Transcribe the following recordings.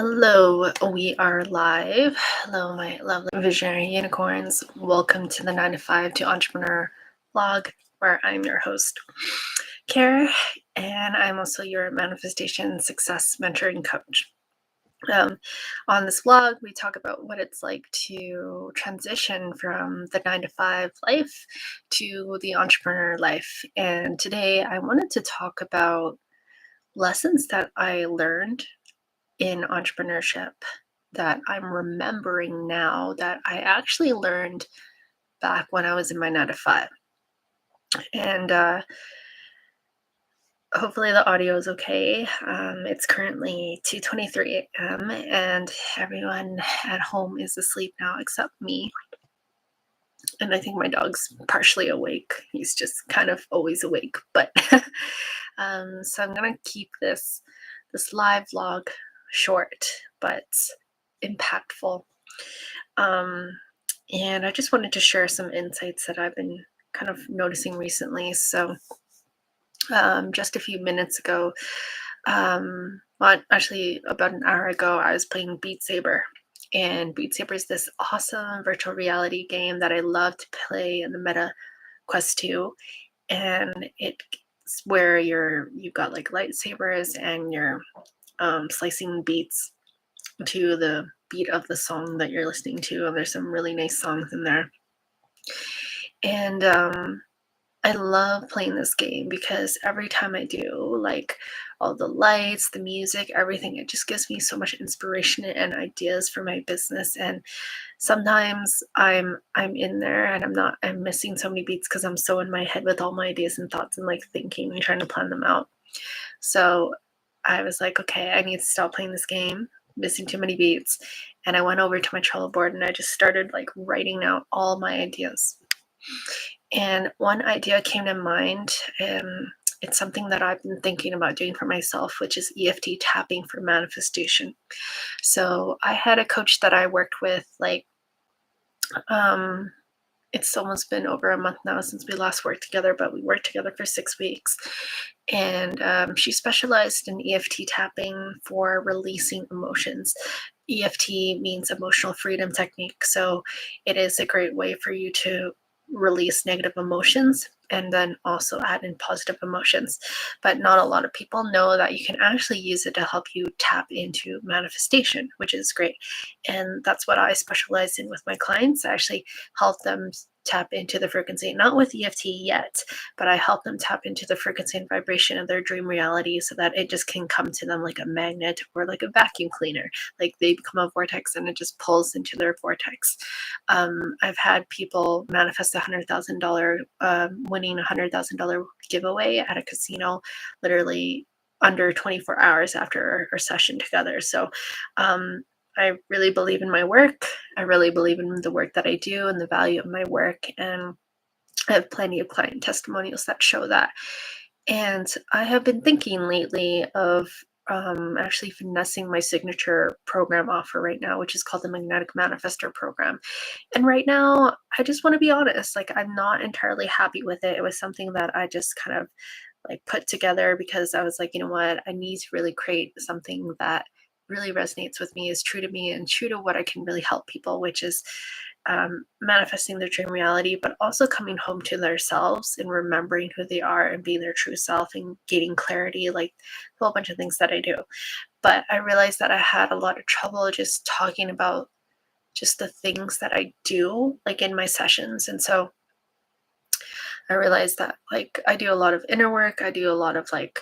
Hello, we are live. Hello, my lovely visionary unicorns. Welcome to the 9 to 5 to Entrepreneur vlog, where I'm your host, Kara, and I'm also your manifestation success mentoring coach. On this vlog, we talk about what it's like to transition from the 9 to 5 life to the entrepreneur life. And today I wanted to talk about lessons that I learned in entrepreneurship that I'm remembering now that I actually learned back when I was in my 9 to 5. And hopefully the audio is okay. It's currently 2:23 a.m. and everyone at home is asleep now except me. And I think my dog's partially awake. He's just kind of always awake. But so I'm gonna keep this live vlog short but impactful. And I just wanted to share some insights that I've been kind of noticing recently. So just a few minutes ago, well, actually about an hour ago, I was playing Beat Saber. And Beat Saber is this awesome virtual reality game that I love to play in the Meta Quest 2. And it's where you've got like lightsabers and you're slicing beats to the beat of the song that you're listening to. And there's some really nice songs in there. And I love playing this game because every time I do, like all the lights, the music, everything, it just gives me so much inspiration and ideas for my business. And sometimes I'm in there and I'm missing so many beats because I'm so in my head with all my ideas and thoughts and like thinking and trying to plan them out. So I was like, okay, I need to stop playing this game, missing too many beats. And I went over to my Trello board and I just started like writing out all my ideas. And one idea came to mind. It's something that I've been thinking about doing for myself, which is EFT tapping for manifestation. So I had a coach that I worked with, like, it's almost been over a month now since we last worked together, but we worked together for 6 weeks. And she specialized in EFT tapping for releasing emotions. EFT means emotional freedom technique. So it is a great way for you to release negative emotions and then also add in positive emotions. But not a lot of people know that you can actually use it to help you tap into manifestation, which is great. And that's what I specialize in with my clients. I actually help them tap into the frequency, not with EFT yet, but I help them tap into the frequency and vibration of their dream reality so that it just can come to them like a magnet or like a vacuum cleaner. Like they become a vortex and it just pulls into their vortex. I've had people manifest $100,000, winning $100,000 giveaway at a casino, literally under 24 hours after our session together. So I really believe in my work. I really believe in the work that I do and the value of my work. And I have plenty of client testimonials that show that. And I have been thinking lately of actually finessing my signature program offer right now, which is called the Magnetic Manifestor Program. And right now, I just want to be honest, like I'm not entirely happy with it. It was something that I just kind of like put together because I was like, you know what, I need to really create something that really resonates with me, is true to me, and true to what I can really help people, which is manifesting their dream reality, but also coming home to themselves and remembering who they are and being their true self and gaining clarity, like a whole bunch of things that I do. But I realized that I had a lot of trouble just talking about just the things that I do, like in my sessions. And so I realized that like I do a lot of inner work. I do a lot of like,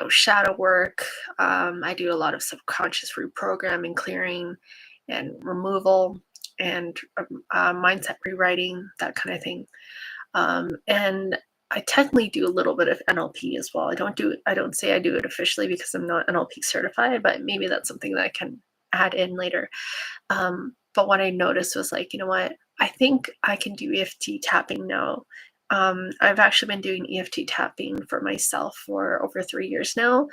shadow work. I do a lot of subconscious reprogramming, clearing, and removal, and mindset rewriting, that kind of thing. And I technically do a little bit of NLP as well. I don't say I do it officially because I'm not NLP certified, but maybe that's something that I can add in later. But what I noticed was like, you know what? I think I can do EFT tapping now. I've actually been doing EFT tapping for myself for over 3 years now.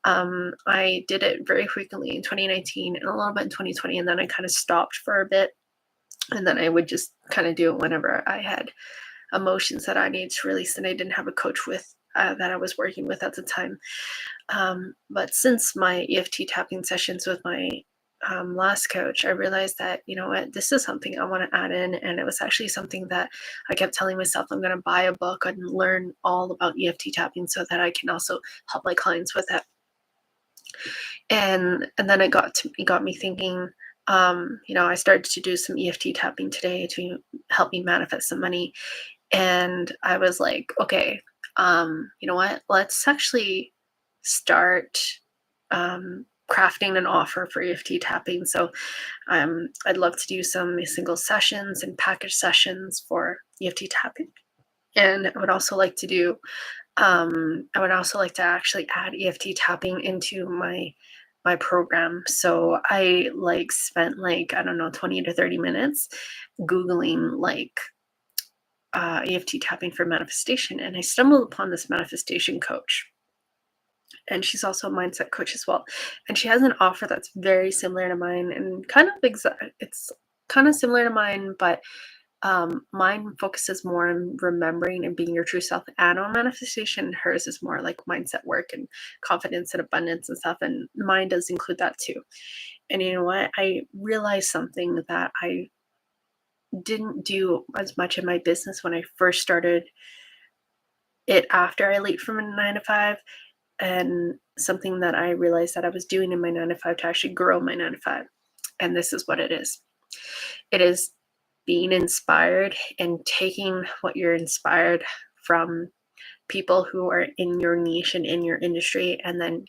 I did it very frequently in 2019 and a little bit in 2020, and then I kind of stopped for a bit. And then I would just kind of do it whenever I had emotions that I needed to release, and I didn't have a coach with that I was working with at the time. But since my EFT tapping sessions with my last coach, I realized that, you know what, this is something I want to add in. And it was actually something that I kept telling myself I'm going to buy a book and learn all about EFT tapping so that I can also help my clients with it. And then it got me thinking. I started to do some EFT tapping today to help me manifest some money. And I was like, okay, you know what? Let's actually start crafting an offer for EFT tapping. So I'd love to do some single sessions and package sessions for EFT tapping. And I would also like to actually add EFT tapping into my program. So I like spent like, I don't know, 20 to 30 minutes Googling like EFT tapping for manifestation. And I stumbled upon this manifestation coach. And she's also a mindset coach as well. And she has an offer that's very similar to mine and it's kind of similar to mine, but mine focuses more on remembering and being your true self and on manifestation. Hers is more like mindset work and confidence and abundance and stuff. And mine does include that too. And you know what? I realized something that I didn't do as much in my business when I first started it after I leaped from a 9 to 5, and something that I realized that I was doing in my 9 to 5 to actually grow my 9 to 5. And this is what it is. It is being inspired and taking what you're inspired from people who are in your niche and in your industry, and then,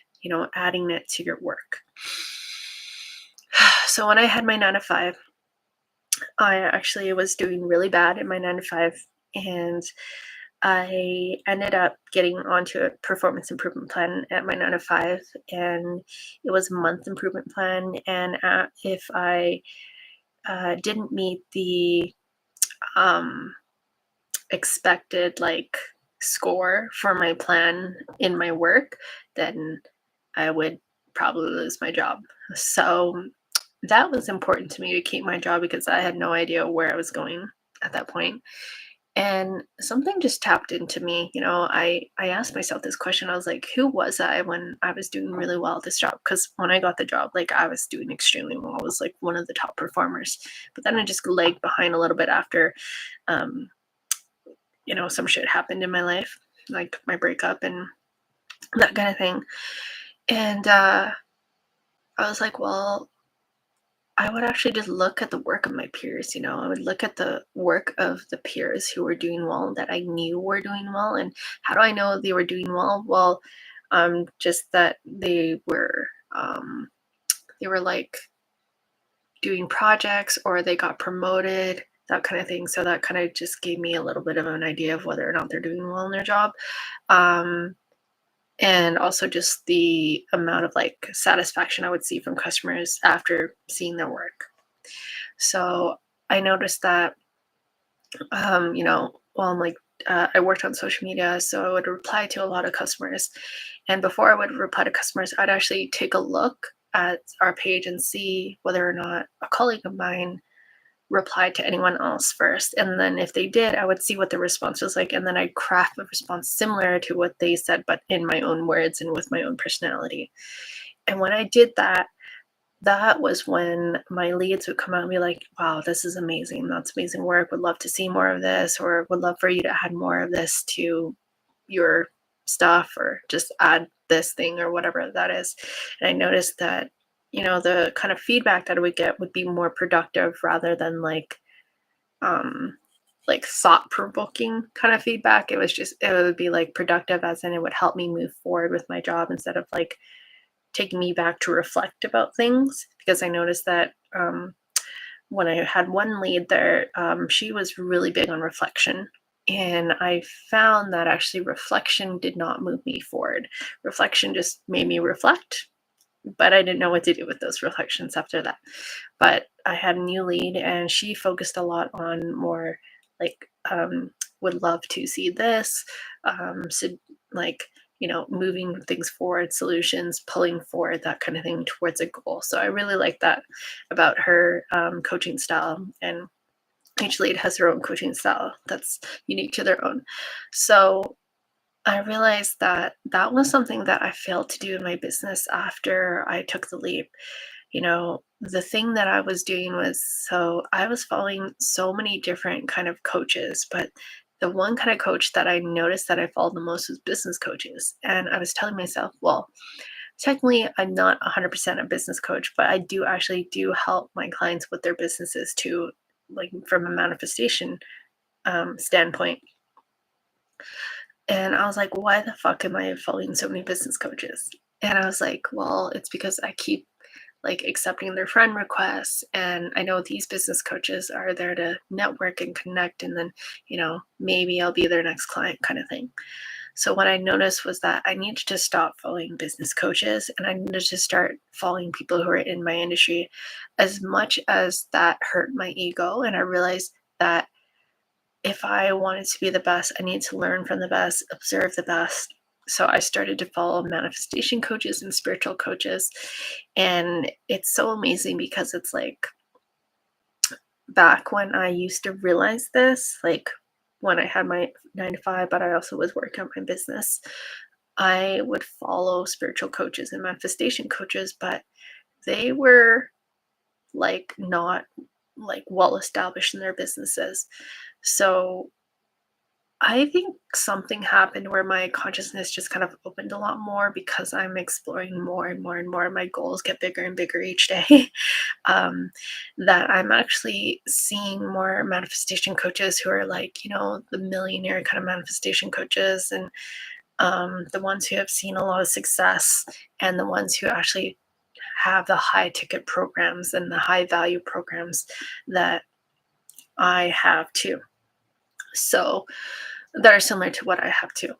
adding it to your work. So when I had my 9 to 5, I actually was doing really bad in my 9 to 5, and I ended up getting onto a performance improvement plan at my 9 to 5, and it was a month improvement plan. And if I didn't meet the um, expected like score for my plan in my work, then I would probably lose my job. So that was important to me to keep my job because I had no idea where I was going at that point. And something just tapped into me. I asked myself this question. I was like, who was I when I was doing really well at this job? Because when I got the job, like I was doing extremely well. I was like one of the top performers. But then I just lagged behind a little bit after um, some shit happened in my life, like my breakup and that kind of thing. And I was like, well, I would actually just look at the work of my peers. I would look at the work of the peers who were doing well that I knew were doing well. And how do I know they were doing well? Well, just that they were like doing projects or they got promoted, that kind of thing. So that kind of just gave me a little bit of an idea of whether or not they're doing well in their job. And also just the amount of like satisfaction I would see from customers after seeing their work. So I noticed that, I'm like, I worked on social media, so I would reply to a lot of customers. And before I would reply to customers, I'd actually take a look at our page and see whether or not a colleague of mine replied to anyone else first. And then if they did, I would see what the response was like. And then I'd craft a response similar to what they said, but in my own words and with my own personality. And when I did that, that was when my leads would come out and be like, wow, this is amazing. That's amazing work. Would love to see more of this, or would love for you to add more of this to your stuff, or just add this thing or whatever that is. And I noticed that, the kind of feedback that I would get would be more productive rather than like thought provoking kind of feedback. It would be like productive, as in it would help me move forward with my job instead of like taking me back to reflect about things. Because I noticed that when I had one lead there, she was really big on reflection. And I found that actually reflection did not move me forward. Reflection just made me reflect, but I didn't know what to do with those reflections after that. But I had a new lead and she focused a lot on more like, would love to see this. So like, moving things forward, solutions, pulling forward, that kind of thing towards a goal. So I really like that about her coaching style. And each lead has their own coaching style that's unique to their own. So I realized that that was something that I failed to do in my business after I took the leap. the thing that I was doing was, so I was following so many different kind of coaches, but the one kind of coach that I noticed that I followed the most was business coaches. And I was telling myself, well, technically I'm not 100% a business coach, but I do actually do help my clients with their businesses too, like from a manifestation standpoint. And I was like, why the fuck am I following so many business coaches? And I was like, well, it's because I keep like accepting their friend requests. And I know these business coaches are there to network and connect. And then, maybe I'll be their next client kind of thing. So what I noticed was that I needed to stop following business coaches and I needed to start following people who are in my industry. As much as that hurt my ego, and I realized that if I wanted to be the best, I need to learn from the best, observe the best. So I started to follow manifestation coaches and spiritual coaches. And it's so amazing because it's like back when I used to realize this, like when I had my 9 to 5, but I also was working on my business, I would follow spiritual coaches and manifestation coaches, but they were like not like well established in their businesses. So I think something happened where my consciousness just kind of opened a lot more because I'm exploring more and more and more. My goals get bigger and bigger each day. That I'm actually seeing more manifestation coaches who are like, the millionaire kind of manifestation coaches, and the ones who have seen a lot of success, and the ones who actually have the high ticket programs and the high value programs that I have too. So that are similar to what I have too.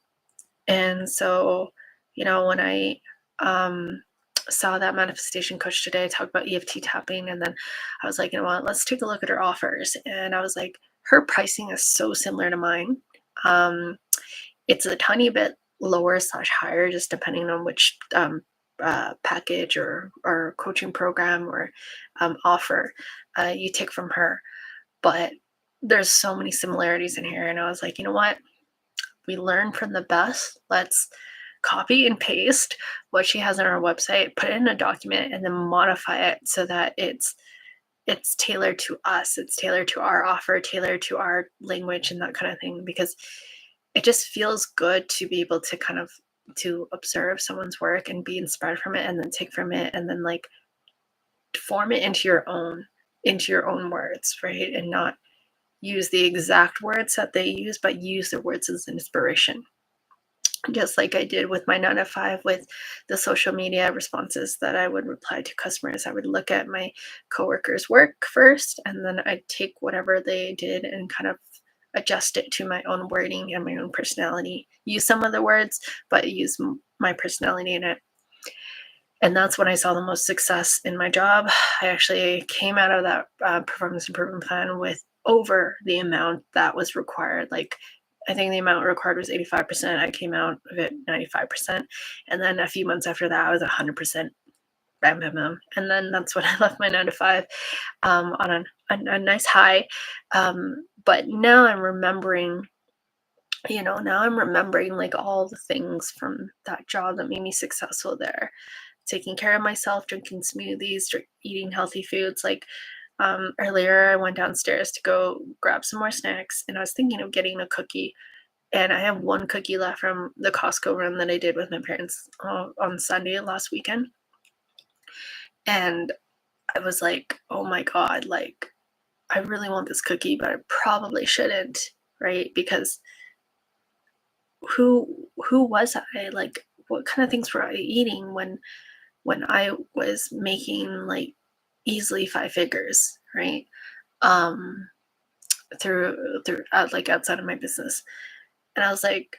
And so, when I um, saw that manifestation coach today talk about EFT tapping, and then I was like, you know what, let's take a look at her offers. And I was like, her pricing is so similar to mine. It's a tiny bit lower slash higher, just depending on which package or coaching program or offer you take from her. But there's so many similarities in here. And I was like, you know what? We learn from the best. Let's copy and paste what she has on our website, put it in a document, and then modify it so that it's tailored to us. It's tailored to our offer, tailored to our language and that kind of thing. Because it just feels good to be able to kind of to observe someone's work and be inspired from it, and then take from it, and then like form it into your own words, right? And not use the exact words that they use, but use their words as inspiration. Just like I did with my 9 to 5 with the social media responses that I would reply to customers. I would look at my coworkers' work first, and then I'd take whatever they did and kind of adjust it to my own wording and my own personality. Use some of the words, but use my personality in it. And that's when I saw the most success in my job. I actually came out of that performance improvement plan with over the amount that was required. Like, I think the amount required was 85%. I came out of it 95%. And then a few months after that, I was 100%. Bam, bam, bam. And then that's when I left my 9 to 5 on a nice high. But now I'm remembering, like all the things from that job that made me successful there. Taking care of myself, drinking smoothies, eating healthy foods. Like earlier, I went downstairs to go grab some more snacks, and I was thinking of getting a cookie. And I have one cookie left from the Costco run that I did with my parents on Sunday last weekend. And I was like, oh my God, like, I really want this cookie, but I probably shouldn't, right? Because who was I? Like, what kind of things were I eating when I was making like easily 5 figures, right? Um, through like outside of my business. And I was like,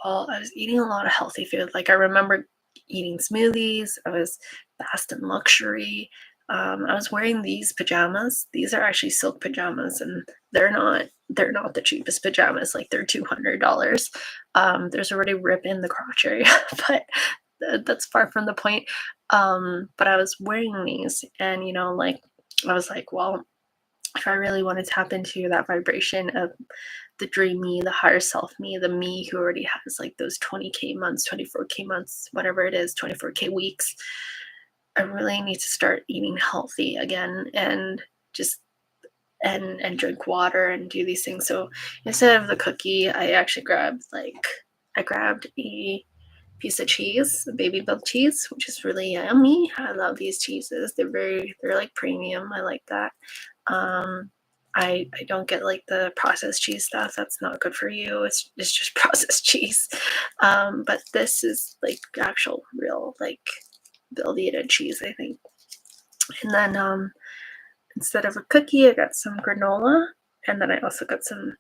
well, I was eating a lot of healthy food. Like, I remember eating smoothies. I was fast and luxury. I was wearing these pajamas. These are actually silk pajamas, and they're not the cheapest pajamas. Like, they're $200. There's already rip in the crotch area, but that's far from the point. But I was wearing these, and like I was like, well, if I really want to tap into that vibration of the dream me, the higher self me, the me who already has like those 20K months, 24K months, whatever it is, 24K weeks, I really need to start eating healthy again and just and drink water and do these things. So instead of the cookie, I grabbed a piece of cheese, a baby milk cheese, which is really yummy. I love these cheeses. They're like premium. I like that. Um, I don't get like the processed cheese stuff. That's not good for you. It's just processed cheese. But this is like actual real like Velveeta cheese, I think. And then instead of a cookie, I got some granola, and then I also got some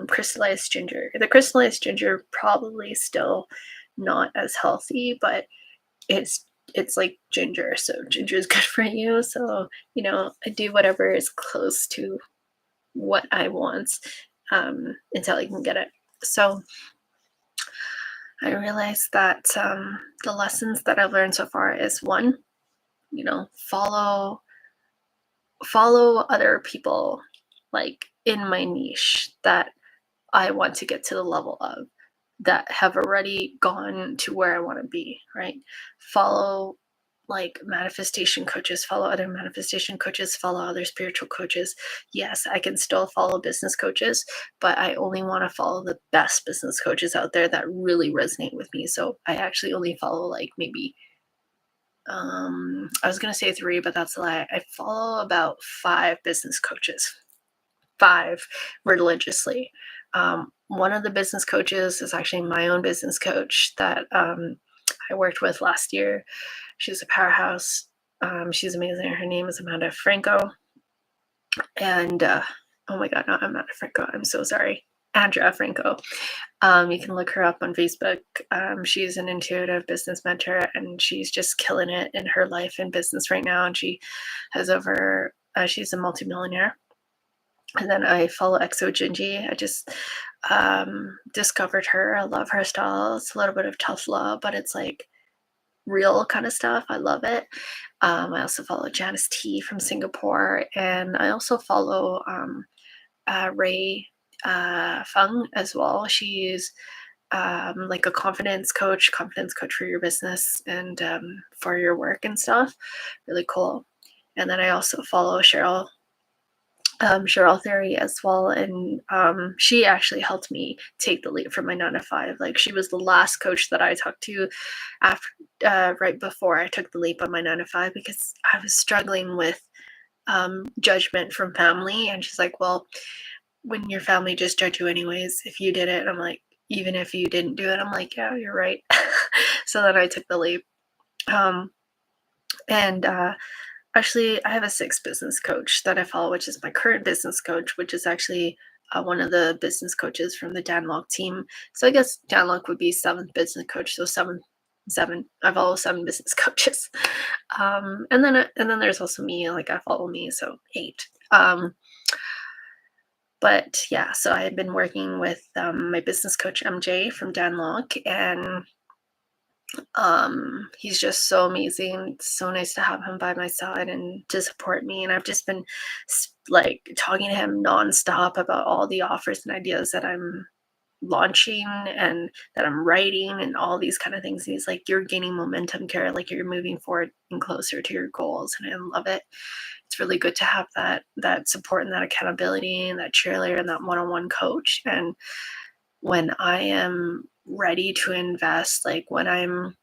crystallized ginger. The crystallized ginger probably still not as healthy, but it's like ginger, so ginger is good for you. So I do whatever is close to what I want until I can get it. So I realized that the lessons that I've learned so far is one, follow other people like in my niche that I want to get to the level of, that have already gone to where I want to be, right? Follow like manifestation coaches, follow other manifestation coaches, follow other spiritual coaches. Yes, I can still follow business coaches, but I only want to follow the best business coaches out there that really resonate with me. So I actually only follow like maybe I was going to say 3, but that's a lie. I follow about 5 business coaches, 5 religiously. One of the business coaches is actually my own business coach that I worked with last year. She's a powerhouse. She's amazing. Her name is Amanda Franco. And oh my God, not Amanda Franco. I'm so sorry. Andrea Franco. You can look her up on Facebook. She's an intuitive business mentor, and she's just killing it in her life and business right now. And she has she's a multimillionaire. And then I follow Exo Gingy. I just discovered her. I love her style. It's a little bit of tough love, but it's like real kind of stuff. I love it. I also follow Janice T from Singapore, and I also follow Ray Fung as well. She's like a confidence coach for your business and for your work and stuff. Really cool. And then I also follow Cheryl Theory as well, and she actually helped me take the leap from my 9 to 5. Like, she was the last coach that I talked to after right before I took the leap on my 9 to 5, because I was struggling with judgment from family, and she's like, well, when your family just judge you anyways, if you did it, I'm like, even if you didn't do it, I'm like, yeah, you're right. So then I took the leap. And actually, I have a 6th business coach that I follow, which is my current business coach, which is actually one of the business coaches from the Dan Lok team. So I guess Dan Lok would be 7th business coach. So 7. I follow 7 business coaches. And then there's also me. Like, I follow me, so 8. But yeah, so I have been working with my business coach MJ from Dan Lok, and he's just so amazing. It's so nice to have him by my side and to support me. And I've just been like talking to him nonstop about all the offers and ideas that I'm launching and that I'm writing and all these kind of things. And he's like, you're gaining momentum, Kara, like you're moving forward and closer to your goals. And I love it. It's really good to have that support and that accountability and that cheerleader and that one-on-one coach. And when I am ready to invest, like when I'm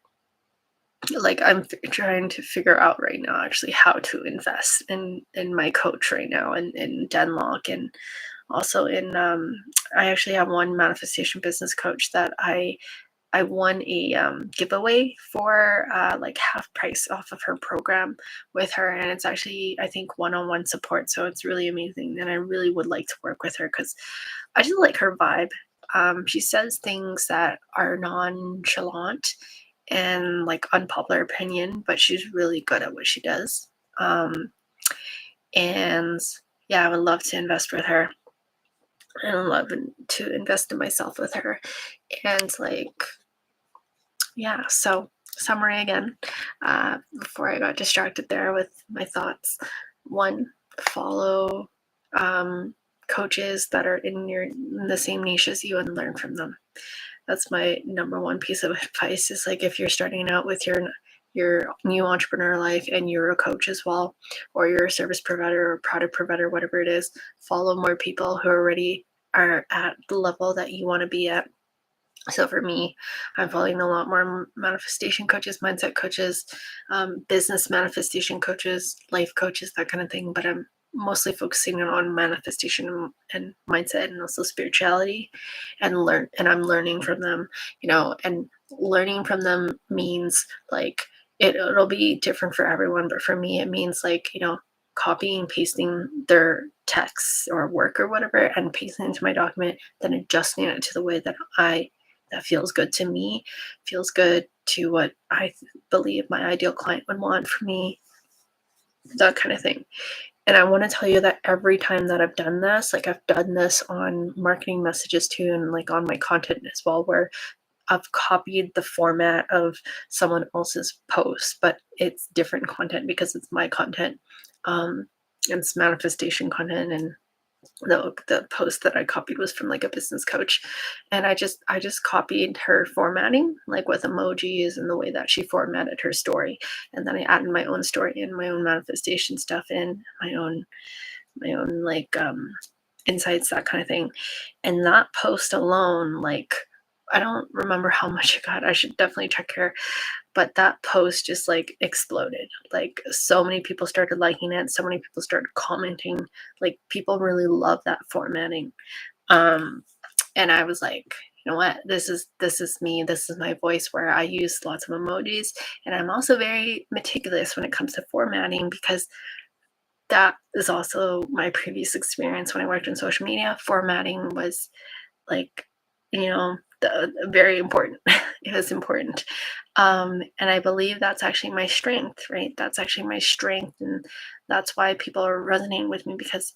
trying to figure out right now actually how to invest in my coach right now, and in Denlock, and also in I actually have one manifestation business coach that I won a giveaway for like half price off of her program with her, and it's actually, I think, one-on-one support. So it's really amazing, and I really would like to work with her because I just like her vibe. She says things that are nonchalant and like unpopular opinion, but she's really good at what she does. And yeah, I would love to invest with her. And I love to invest in myself with her. And like, yeah, so summary again, before I got distracted there with my thoughts. 1, follow coaches that are in the same niche as you and learn from them. That's my number 1 piece of advice, is like, if you're starting out with your your new entrepreneur life and you're a coach as well, or you're a service provider or product provider, whatever it is, follow more people who already are at the level that you want to be at. So for me, I'm following a lot more manifestation coaches, mindset coaches, business manifestation coaches, life coaches, that kind of thing. But I'm mostly focusing on manifestation and mindset and also spirituality, and I'm learning from them, and learning from them means like it'll be different for everyone, but for me it means like, copying, pasting their texts or work or whatever and pasting it into my document, then adjusting it to the way that feels good to me, feels good to what I believe my ideal client would want for me, that kind of thing. And I want to tell you that every time that I've done this, like I've done this on marketing messages too, and like on my content as well, where I've copied the format of someone else's post, but it's different content because it's my content. It's manifestation content, and the post that I copied was from like a business coach, and I just copied her formatting like with emojis and the way that she formatted her story, and then I added my own story and my own manifestation stuff in my own like insights, that kind of thing. And that post alone, like I don't remember how much it got. I should definitely check her, but that post just like exploded. Like so many people started liking it, so many people started commenting. Like people really love that formatting. um and I was like, you know what, this is me, this is my voice, where I use lots of emojis, and I'm also very meticulous when it comes to formatting, because that is also my previous experience when I worked in social media. Formatting was like, very important. It was important. And I believe that's actually my strength, right? That's actually my strength. And that's why people are resonating with me, because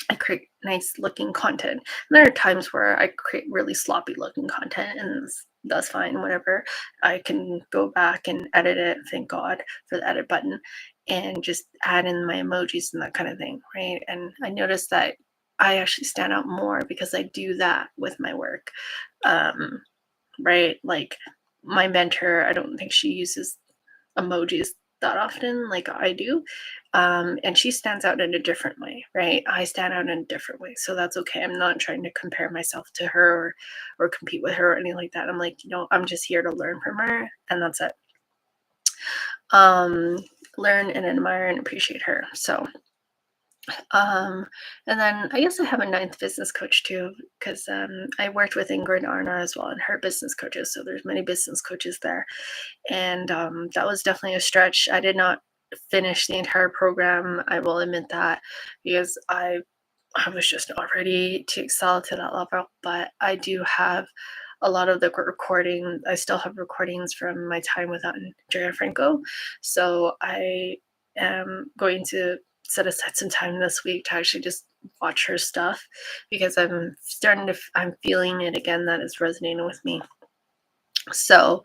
I create nice looking content. And there are times where I create really sloppy looking content, and that's fine, whatever. I can go back and edit it. Thank God for the edit button, and just add in my emojis and that kind of thing, right? And I noticed that I actually stand out more because I do that with my work. Um, right? Like my mentor, I don't think she uses emojis that often like I do. And she stands out in a different way, right? I stand out in a different way. So that's okay. I'm not trying to compare myself to her, or compete with her or anything like that. I'm like, I'm just here to learn from her, and that's it. Um, Learn and admire and appreciate her. So um, and then I guess I have a ninth business coach too, because I worked with Ingrid Arna as well, and her business coaches. So there's many business coaches there, and that was definitely a stretch. I did not finish the entire program. I will admit that, because I was just not ready to excel to that level. But I do have a lot of the recording. I still have recordings from my time with Andrea Franco. So I am going to set aside some time this week to actually just watch her stuff, because I'm feeling it again, that it's resonating with me. So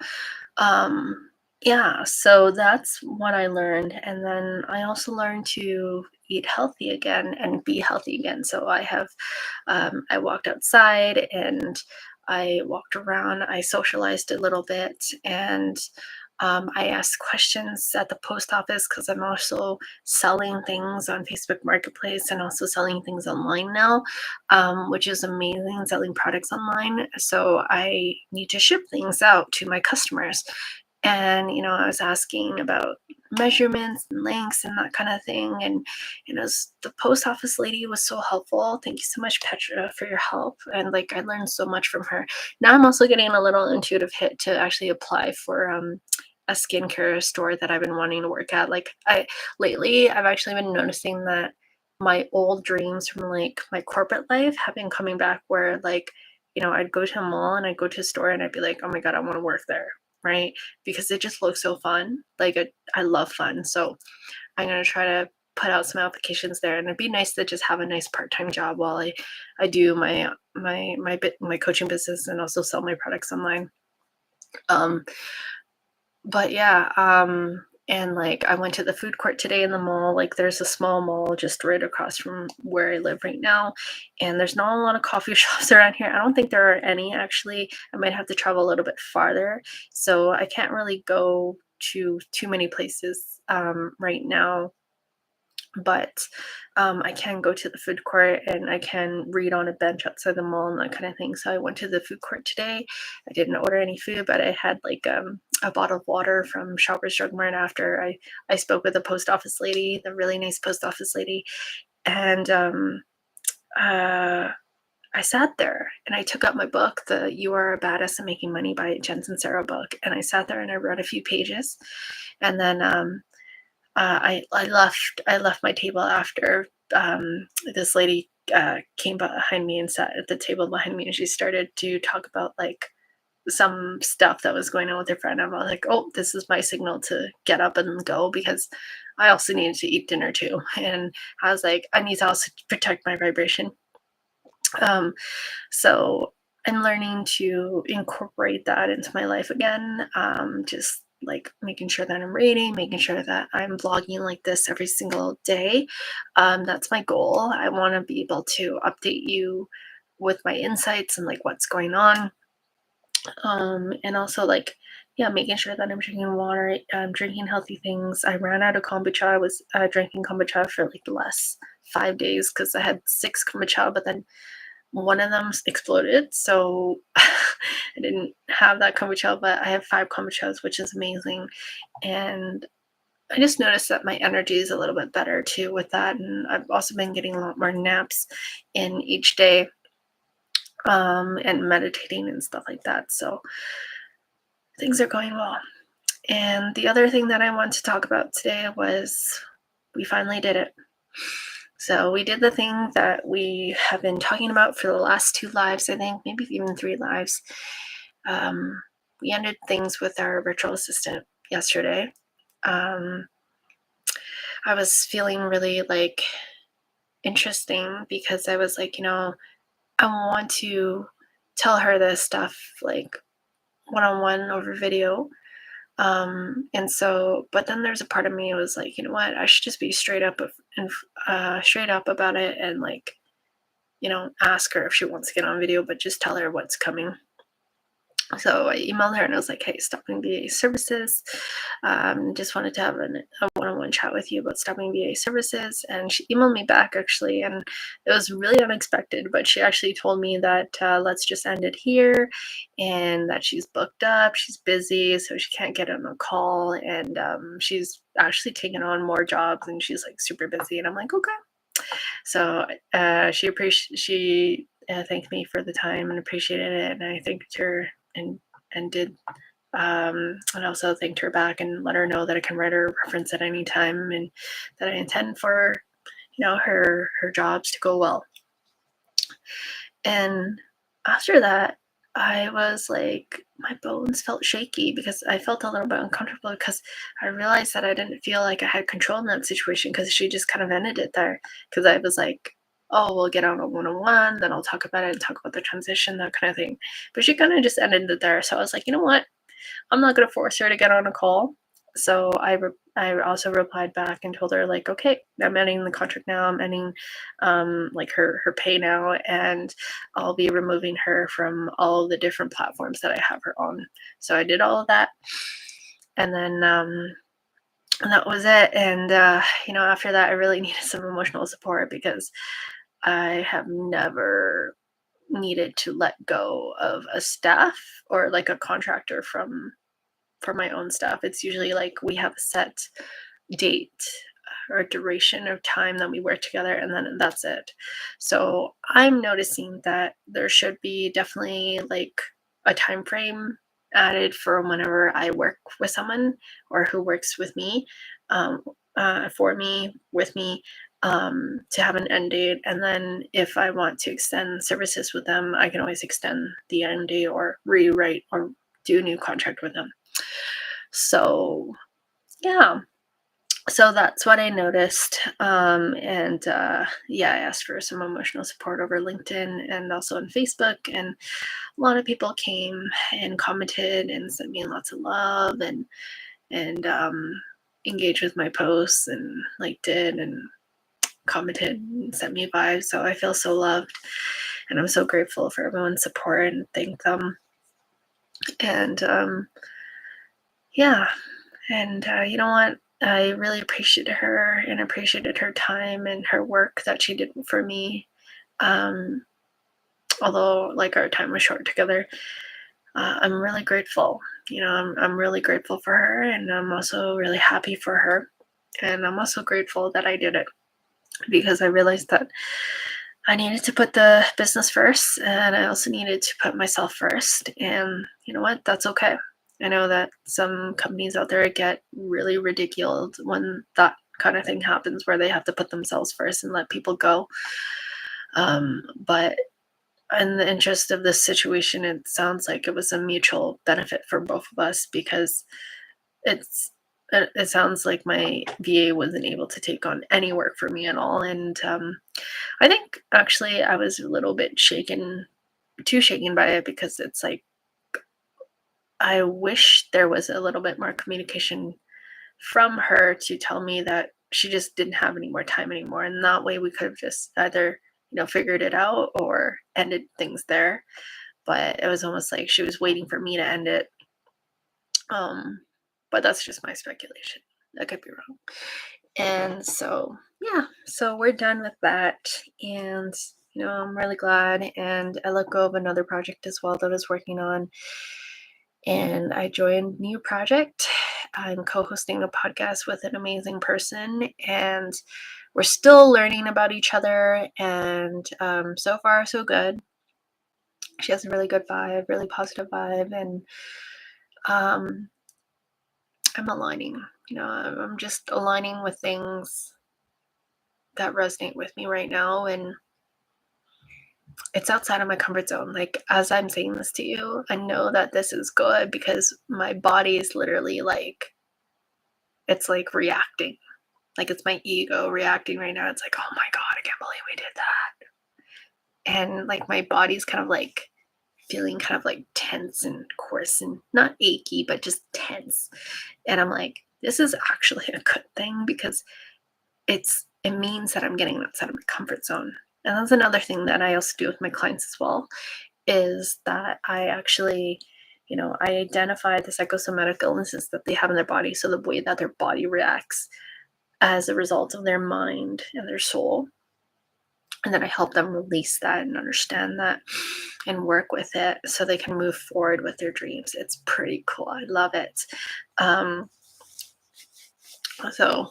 yeah, so that's what I learned. And then I also learned to eat healthy again and be healthy again. So I walked outside and I walked around, I socialized a little bit, and I asked questions at the post office, because I'm also selling things on Facebook Marketplace and also selling things online now, which is amazing, selling products online. So I need to ship things out to my customers. And I was asking about measurements and lengths and that kind of thing. And the post office lady was so helpful. Thank you so much, Petra, for your help. And like I learned so much from her. Now I'm also getting a little intuitive hit to actually apply for a skincare store that I've been wanting to work at. Like I've actually been noticing that my old dreams from like my corporate life have been coming back, where like, I'd go to a mall and I'd go to a store and I'd be like, oh my God, I want to work there. Right? Because it just looks so fun. Like I love fun. So I'm going to try to put out some applications there, and it'd be nice to just have a nice part-time job while I do my coaching business and also sell my products online. But yeah, and like I went to the food court today in the mall. Like there's a small mall just right across from where I live right now, and there's not a lot of coffee shops around here. I don't think there are any, actually. I might have to travel a little bit farther, so I can't really go to too many places right now, but I can go to the food court and I can read on a bench outside the mall and that kind of thing. So I went to the food court today. I didn't order any food, but I had like a bottle of water from Shoppers Drug Mart after I spoke with the post office lady, the really nice post office lady, and uh, I sat there and I took out my book, the You Are a Badass at Making Money by Jensen Sarah book, and I sat there and I read a few pages, and then I left my table after this lady came behind me and sat at the table behind me, and she started to talk about like some stuff that was going on with her friend. I was like, oh, this is my signal to get up and go because I also needed to eat dinner too. And I was like, I need to also protect my vibration. Um, so I'm learning to incorporate that into my life again. Just like making sure that I'm reading, making sure that I'm vlogging like this every single day. That's my goal. I want to be able to update you with my insights and like what's going on. And also like, yeah, making sure that I'm drinking water, drinking healthy things. I ran out of kombucha. I was drinking kombucha for like the last 5 days because I had 6 kombucha, but then one of them exploded, so I didn't have that kombucha, but I have 5 kombuchas, which is amazing. And I just noticed that my energy is a little bit better too with that. And I've also been getting a lot more naps in each day, and meditating and stuff like that. So things are going well. And the other thing that I want to talk about today was we finally did it. So we did the thing that we have been talking about for the last 2 lives, I think, maybe even 3 lives. We ended things with our virtual assistant yesterday. I was feeling really like interesting because I was like, I want to tell her this stuff like one-on-one over video. And so, but then there's a part of me that was like, you know what, I should just be straight up and straight up about it and like, ask her if she wants to get on video, but just tell her what's coming. So I emailed her and I was like, hey, stopping VA services. Just wanted to have a one-on-one chat with you about stopping VA services. And she emailed me back actually, and it was really unexpected, but she actually told me that let's just end it here and that she's booked up, she's busy, so she can't get on a call. And she's actually taken on more jobs and she's like super busy. And I'm like, okay. So she thanked me for the time and appreciated it, and I thanked her and did and also thanked her back and let her know that I can write her a reference at any time and that I intend for her jobs to go well. And after that, I was like, my bones felt shaky because I felt a little bit uncomfortable because I realized that I didn't feel like I had control in that situation because she just kind of ended it there. Because I was like, oh, we'll get on a one-on-one, then I'll talk about it and talk about the transition, that kind of thing. But she kind of just ended it there. So I was like, you know what? I'm not going to force her to get on a call. So I also replied back and told her like, okay, I'm ending the contract now. I'm ending like her pay now, and I'll be removing her from all the different platforms that I have her on. So I did all of that, and then and that was it. And after that, I really needed some emotional support because I have never needed to let go of a staff or like a contractor for my own stuff. It's usually like we have a set date or duration of time that we work together and then that's it. So I'm noticing that there should be definitely like a time frame added for whenever I work with someone or who works with me, for me, with me, to have an end date. And then if I want to extend services with them, I can always extend the end date or rewrite or do a new contract with them. So yeah, so that's what I noticed. And yeah, I asked for some emotional support over LinkedIn and also on Facebook. And a lot of people came and commented and sent me lots of love and engaged with my posts and liked it and commented and sent me vibes. So I feel so loved. And I'm so grateful for everyone's support and thank them. And yeah. And you know what? I really appreciated her and appreciated her time and her work that she did for me. Um, Although like our time was short together, I'm really grateful. I'm really grateful for her, and I'm also really happy for her. And I'm also grateful that I did it because I realized that I needed to put the business first, and I also needed to put myself first. And you know what? That's okay. I know that some companies out there get really ridiculed when that kind of thing happens where they have to put themselves first and let people go. But in the interest of this situation, it sounds like it was a mutual benefit for both of us because it's it sounds like my VA wasn't able to take on any work for me at all. And I think actually I was a little bit too shaken by it because it's like I wish there was a little bit more communication from her to tell me that she just didn't have any more time anymore. And that way we could have just either, figured it out or ended things there. But it was almost like she was waiting for me to end it. Um, but that's just my speculation. I could be wrong. And so, yeah, so we're done with that. And, I'm really glad. And I let go of another project as well that I was working on. And I joined a new project. I'm co hosting a podcast with an amazing person. And we're still learning about each other. And so far, so good. She has a really good vibe, really positive vibe. And um, I'm aligning. I'm just aligning with things that resonate with me right now, and it's outside of my comfort zone. Like, as I'm saying this to you, I know that this is good because my body is literally like, it's like reacting. Like, it's my ego reacting right now. It's like, oh my God, I can't believe we did that. And like, my body's kind of like feeling kind of like tense and coarse and not achy, but just tense. And I'm like, this is actually a good thing because it means that I'm getting outside of my comfort zone. And that's another thing that I also do with my clients as well, is that I actually, I identify the psychosomatic illnesses that they have in their body. So the way that their body reacts as a result of their mind and their soul. And then I help them release that and understand that and work with it so they can move forward with their dreams. It's pretty cool. I love it. Um, so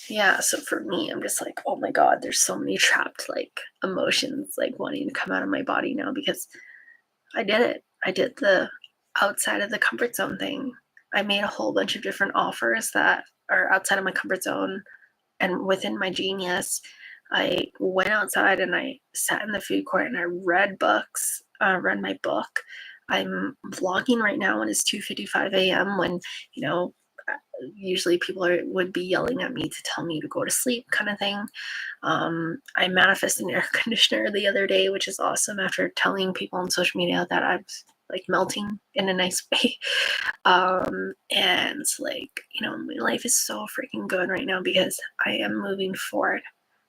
yeah, so for me, I'm just like, oh my God, there's so many trapped like emotions like wanting to come out of my body now because I did it. I did the outside of the comfort zone thing. I made a whole bunch of different offers that are outside of my comfort zone. And within my genius, I went outside and I sat in the food court and I read books, read my book. I'm vlogging right now and it's 2:55 a.m. when, you know, usually people would be yelling at me to tell me to go to sleep kind of thing. I manifested an air conditioner the other day, which is awesome after telling people on social media that I was like melting in a nice way. And like, my life is so freaking good right now because I am moving forward.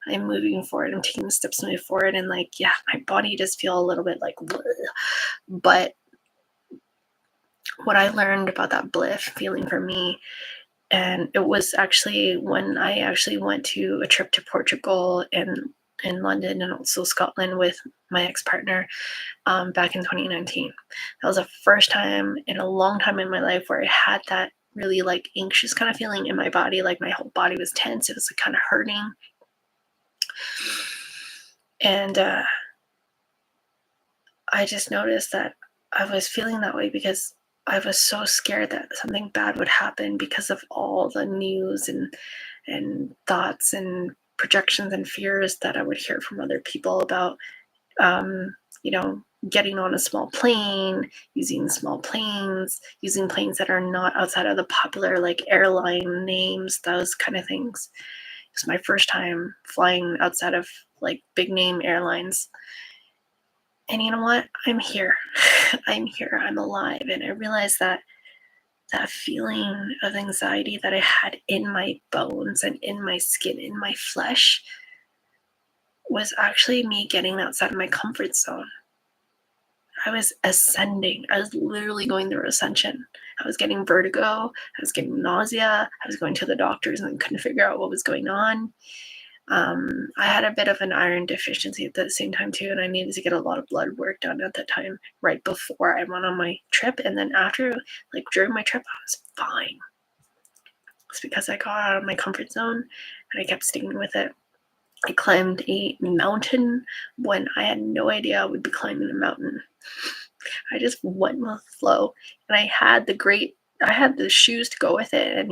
I'm moving forward. I'm taking the steps to move forward. And like, yeah, my body does feel a little bit like, bleh. But what I learned about that bliss feeling for me, and it was actually when I actually went to a trip to Portugal and in London and also Scotland with my ex-partner back in 2019. That was the first time in a long time in my life where I had that really like anxious kind of feeling in my body, like my whole body was tense. It was like, kind of hurting. And I just noticed that I was feeling that way because I was so scared that something bad would happen because of all the news and thoughts and projections and fears that I would hear from other people about, you know, getting on a small plane, using small planes, using planes that are not outside of the popular like airline names, those kind of things. It's my first time flying outside of like big name airlines. And you know what? I'm here. I'm here. I'm alive. And I realized that that feeling of anxiety that I had in my bones and in my skin, in my flesh, was actually me getting outside of my comfort zone. I was ascending. I was literally going through ascension. I was getting vertigo. I was getting nausea. I was going to the doctors and couldn't figure out what was going on. I had a bit of an iron deficiency at the same time too, and I needed to get a lot of blood work done at that time, right before I went on my trip. And then after, like during my trip, I was fine. It's because I got out of my comfort zone and I kept sticking with it. I climbed a mountain when I had no idea I would be climbing a mountain. I just went with the flow, and I had the shoes to go with it. And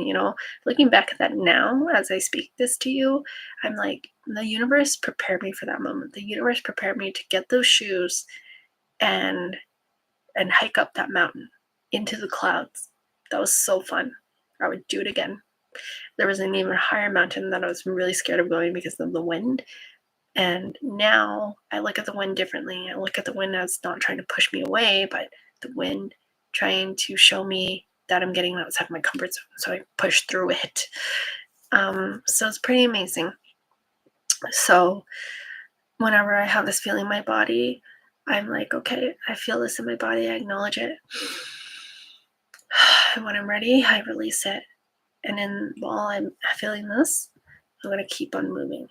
looking back at that now, as I speak this to you, I'm like, the universe prepared me for that moment. The universe prepared me to get those shoes and hike up that mountain into the clouds. That was so fun. I would do it again. There was an even higher mountain that I was really scared of going because of the wind. And now I look at the wind differently. I look at the wind as not trying to push me away, but the wind trying to show me that I'm getting outside my comfort zone. So I push through it. So it's pretty amazing. So whenever I have this feeling in my body, I'm like, okay, I feel this in my body. I acknowledge it. And when I'm ready, I release it. And then while I'm feeling this, I'm going to keep on moving.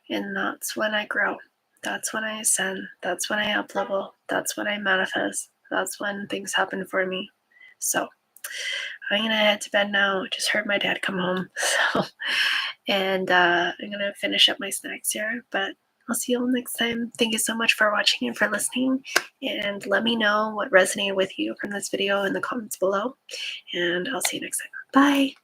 And that's when I grow. That's when I ascend. That's when I up level. That's when I manifest. That's when things happen for me. So I'm going to head to bed now. Just heard my dad come home. And I'm going to finish up my snacks here. But I'll see you all next time. Thank you so much for watching and for listening. And let me know what resonated with you from this video in the comments below. And I'll see you next time. Bye.